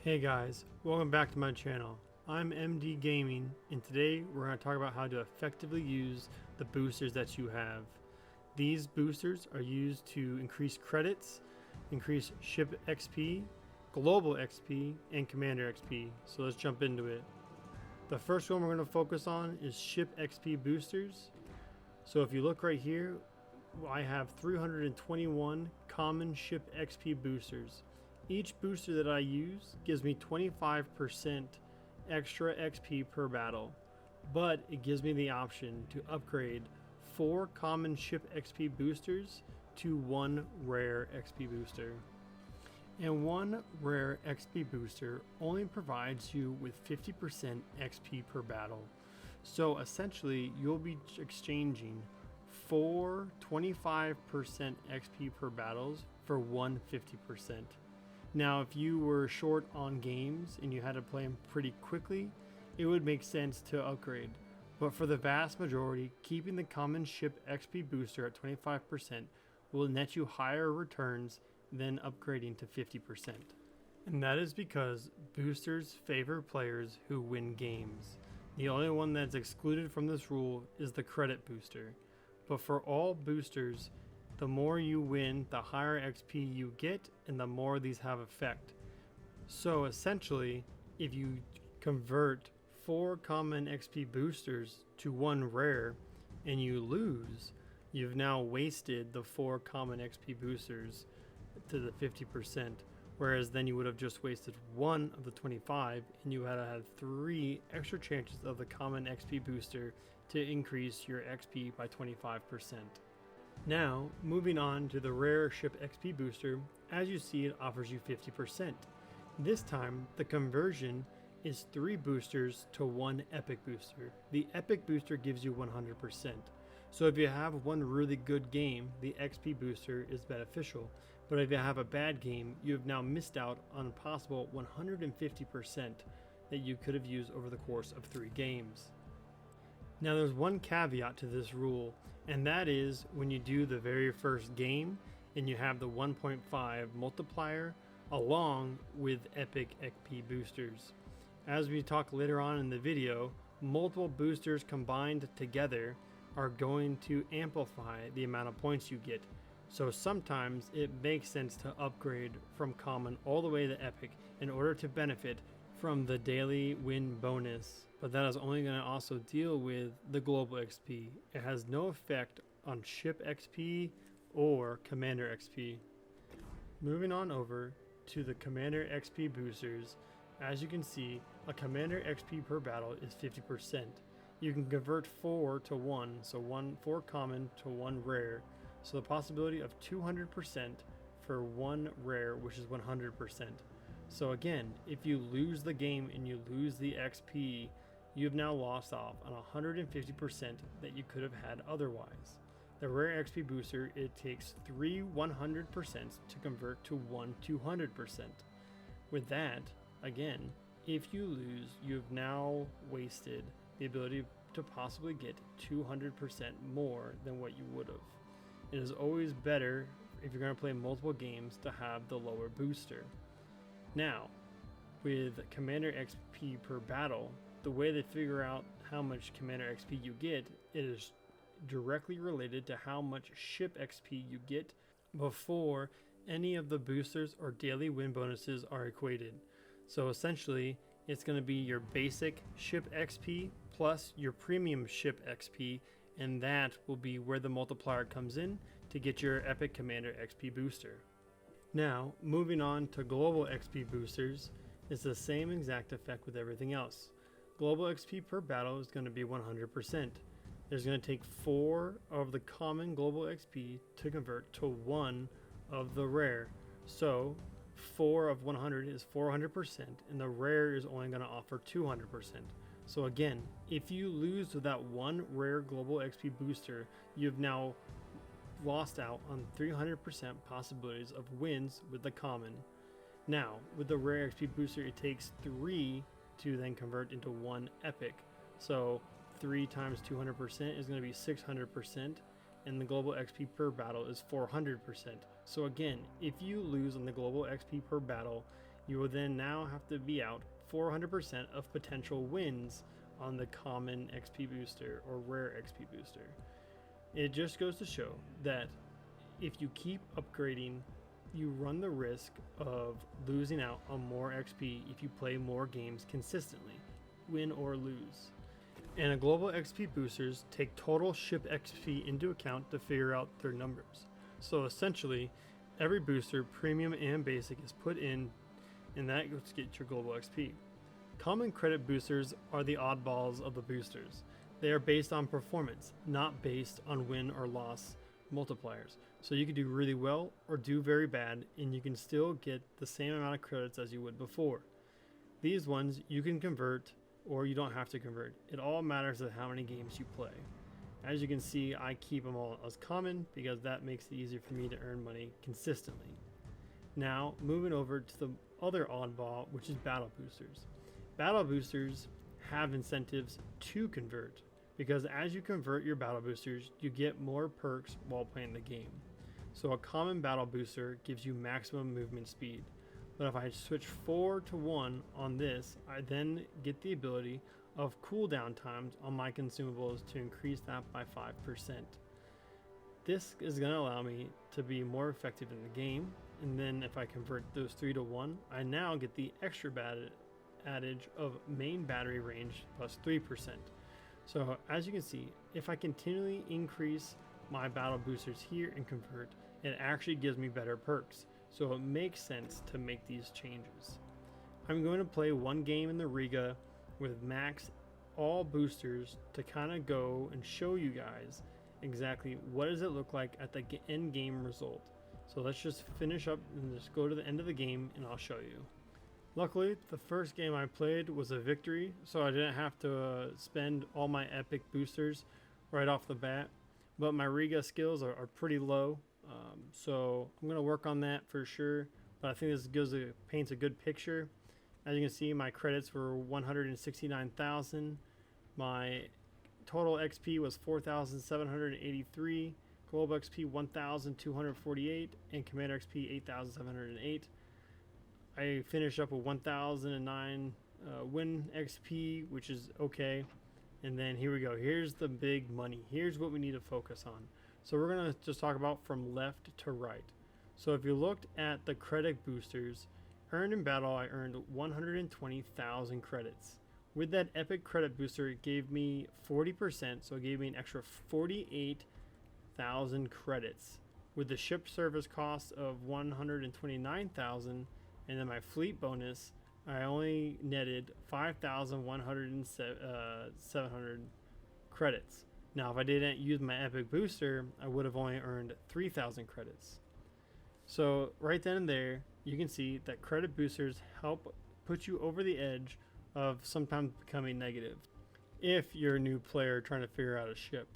Hey guys, welcome back to my channel. I'm MD Gaming, and today we're going to talk about how to effectively use the boosters that you have. These boosters are used to increase credits, increase ship XP, global XP, and commander XP. So let's jump into it. The first one we're going to focus on is ship XP boosters. So if you look right here, I have 321 common ship XP boosters. Each booster that I use gives me 25% extra XP per battle, but it gives me the option to upgrade 4 common ship XP boosters to 1 rare XP booster. And 1 rare XP booster only provides you with 50% XP per battle. So essentially, you'll be exchanging 4 25% XP per battles for 1 50%. Now, if you were short on games and you had to play them pretty quickly, it would make sense to upgrade. But for the vast majority, keeping the common ship XP booster at 25% will net you higher returns than upgrading to 50%. And that is because boosters favor players who win games. The only one that's excluded from this rule is the credit booster. But for all boosters, the more you win, the higher XP you get, and the more these have effect. So essentially, if you convert 4 common XP boosters to 1 rare and you lose, you've now wasted the 4 common XP boosters to the 50%, whereas then you would have just wasted 1 of the 25 and you had 3 extra chances of the common XP booster to increase your XP by 25%. Now, moving on to the rare ship XP booster, as you see, it offers you 50%. This time, the conversion is 3 boosters to 1 epic booster. The epic booster gives you 100%. So if you have one really good game, the XP booster is beneficial. But if you have a bad game, you have now missed out on a possible 150% that you could have used over the course of 3 games. Now there's one caveat to this rule, and that is when you do the very first game and you have the 1.5 multiplier along with epic XP boosters. As we talk later on in the video, multiple boosters combined together are going to amplify the amount of points you get. So sometimes it makes sense to upgrade from common all the way to epic in order to benefit from the daily win bonus, but that is only going to also deal with the global XP. It has no effect on ship XP or commander XP. Moving on over to the commander XP boosters, as you can see, a commander XP per battle is 50%. You can convert 4 to 1, so 4 common to 1 rare, so the possibility of 200% for 1 rare, which is 100%. So again, if you lose the game and you lose the XP, you've now lost off on 150% that you could have had otherwise. The rare XP booster, it takes 3 100% to convert to 1 200%. With that, again, if you lose, you've now wasted the ability to possibly get 200% more than what you would have. It is always better, if you're going to play multiple games, to have the lower booster. Now, with Commander XP per battle, the way they figure out how much Commander XP you get, it is directly related to how much ship XP you get before any of the boosters or daily win bonuses are equated. So essentially, it's going to be your basic ship XP plus your premium ship XP, and that will be where the multiplier comes in to get your epic Commander XP booster. Now, moving on to global XP boosters, it's the same exact effect with everything else. Global XP per battle is going to be 100%. There's going to take 4 of the common global XP to convert to 1 of the rare. So 4 of 100 is 400%, and the rare is only going to offer 200%. So again, if you lose to that 1 rare global XP booster, you've now lost out on 300% possibilities of wins with the common. Now, with the rare XP booster, it takes 3 to then convert into 1 epic. So 3 times 200% is going to be 600%, and the global XP per battle is 400%. So again, if you lose on the global XP per battle, you will then now have to be out 400% of potential wins on the common XP booster or rare XP booster. It just goes to show that if you keep upgrading, you run the risk of losing out on more XP if you play more games consistently, win or lose. And global XP boosters take total ship XP into account to figure out their numbers. So essentially, every booster, premium and basic, is put in, and that goes to get your global XP. Common credit boosters are the oddballs of the boosters. They are based on performance, not based on win or loss multipliers. So you can do really well or do very bad, and you can still get the same amount of credits as you would before. These ones you can convert or you don't have to convert. It all matters of how many games you play. As you can see, I keep them all as common because that makes it easier for me to earn money consistently. Now, moving over to the other oddball, which is battle boosters. Battle boosters have incentives to convert because as you convert your battle boosters, you get more perks while playing the game. So a common battle booster gives you maximum movement speed. But if I switch 4 to 1 on this, I then get the ability of cooldown times on my consumables to increase that by 5%. This is going to allow me to be more effective in the game, and then if I convert those 3 to 1, I now get the extra adage of main battery range plus 3%. So as you can see, if I continually increase my battle boosters here and convert, it actually gives me better perks. So it makes sense to make these changes. I'm going to play one game in the Riga with max all boosters to kind of go and show you guys exactly what does it look like at the end game result. So let's just finish up and just go to the end of the game and I'll show you. Luckily, the first game I played was a victory, so I didn't have to spend all my epic boosters right off the bat. But my Riga skills are pretty low, so I'm going to work on that for sure. But I think this paints a good picture. As you can see, my credits were 169,000. My total XP was 4,783. Global XP 1,248, and Commander XP 8,708. I finished up with 1,009 win XP, which is okay. And then here we go. Here's the big money. Here's what we need to focus on. So we're going to just talk about from left to right. So if you looked at the credit boosters, earned in battle, I earned 120,000 credits. With that epic credit booster, it gave me 40%, so it gave me an extra 48,000 credits. With the ship service cost of 129,000 and then my fleet bonus, I only netted 5,700 credits. Now, if I didn't use my epic booster, I would have only earned 3,000 credits. So right then and there, you can see that credit boosters help put you over the edge of sometimes becoming negative if you're a new player trying to figure out a ship.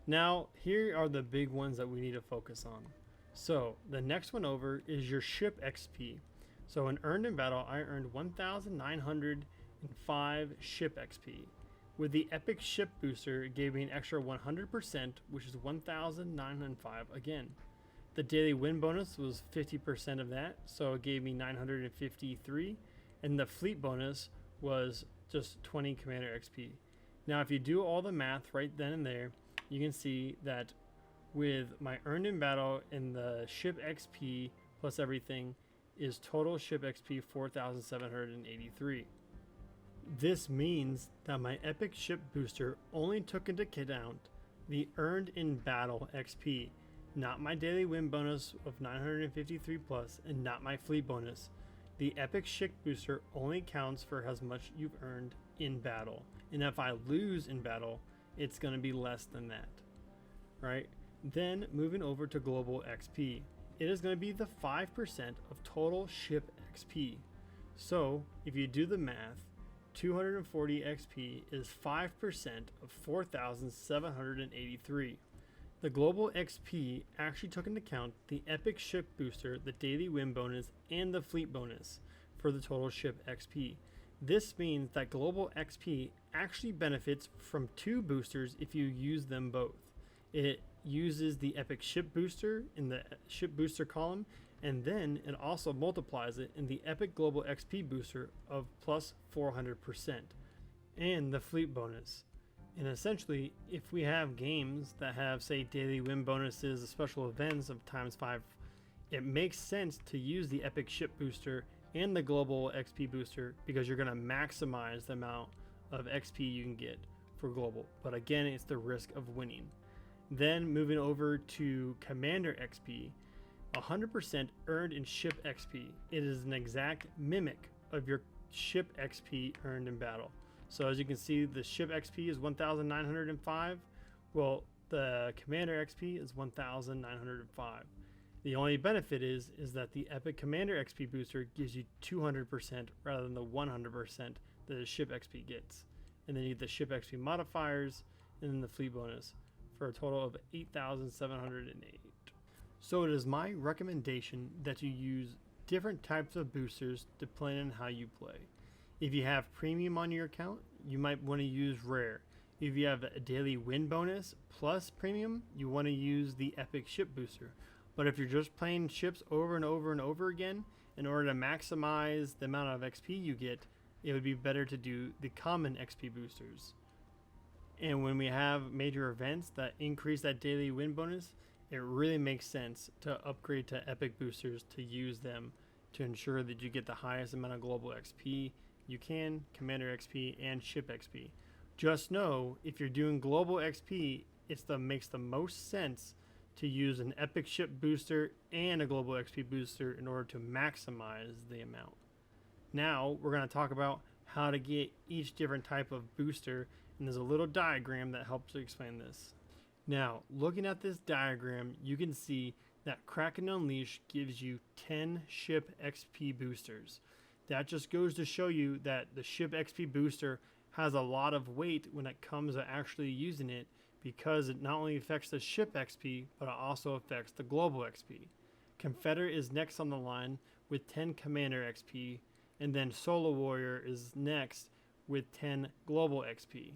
Now, here are the big ones that we need to focus on. So the next one over is your ship XP. So in earned in battle, I earned 1,905 ship XP. With the epic ship booster, it gave me an extra 100%, which is 1,905 again. The daily win bonus was 50% of that, so it gave me 953, and the fleet bonus was just 20 commander XP. Now, if you do all the math right then and there, you can see that with my earned in battle and the ship XP plus everything is total ship XP 4,783. This means that my epic ship booster only took into account the earned in battle XP, not my daily win bonus of 953 plus and not my fleet bonus. The epic ship booster only counts for as much you've earned in battle, and if I lose in battle, it's going to be less than that, right? Then moving over to global XP, it is going to be the 5% of total ship XP. So if you do the math, 240 XP is 5% of 4,783. The global XP actually took into account the epic ship booster, the daily win bonus, and the fleet bonus for the total ship XP. This means that global XP actually benefits from 2 boosters if you use them both. It uses the epic ship booster in the ship booster column, and then it also multiplies it in the Epic Global XP booster of plus 400%, and the fleet bonus. And essentially, if we have games that have, say, daily win bonuses, special events of ×5, it makes sense to use the Epic Ship booster and the Global XP booster, because you're going to maximize the amount of XP you can get for Global. But again, it's the risk of winning. Then moving over to Commander XP, 100% earned in ship XP. It is an exact mimic of your ship XP earned in battle. So as you can see, the ship XP is 1,905. Well, the Commander XP is 1,905. The only benefit is that the Epic Commander XP booster gives you 200% rather than the 100% that the ship XP gets. And then you get the ship XP modifiers and then the fleet bonus for a total of 8,708. So it is my recommendation that you use different types of boosters depending on how you play. If you have premium on your account, you might want to use rare. If you have a daily win bonus plus premium, you want to use the Epic Ship booster. But if you're just playing ships over and over and over again, in order to maximize the amount of XP you get, it would be better to do the common XP boosters. And when we have major events that increase that daily win bonus, it really makes sense to upgrade to Epic boosters to use them to ensure that you get the highest amount of global XP you can, Commander XP, and Ship XP. Just know, if you're doing global XP, makes the most sense to use an Epic Ship booster and a global XP booster in order to maximize the amount. Now we're going to talk about how to get each different type of booster, and there's a little diagram that helps to explain this. Now, looking at this diagram, you can see that Kraken Unleashed gives you 10 ship XP boosters. That just goes to show you that the ship XP booster has a lot of weight when it comes to actually using it, because it not only affects the ship XP, but it also affects the global XP. Confederate is next on the line with 10 Commander XP, and then Solo Warrior is next with 10 global XP.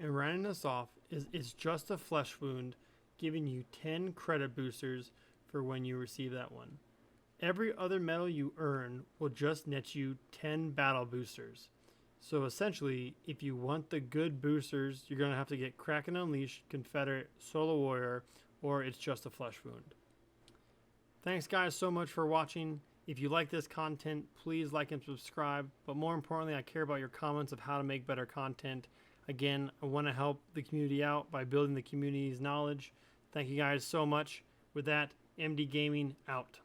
And rounding us off is Just a Flesh Wound, giving you 10 credit boosters for when you receive that one. Every other medal you earn will just net you 10 battle boosters. So essentially, if you want the good boosters, you're going to have to get Kraken Unleashed, Confederate, Solo Warrior, or it's Just a Flesh Wound. Thanks guys so much for watching. If you like this content, please like and subscribe. But more importantly, I care about your comments of how to make better content. Again, I want to help the community out by building the community's knowledge. Thank you guys so much. With that, MD Gaming out.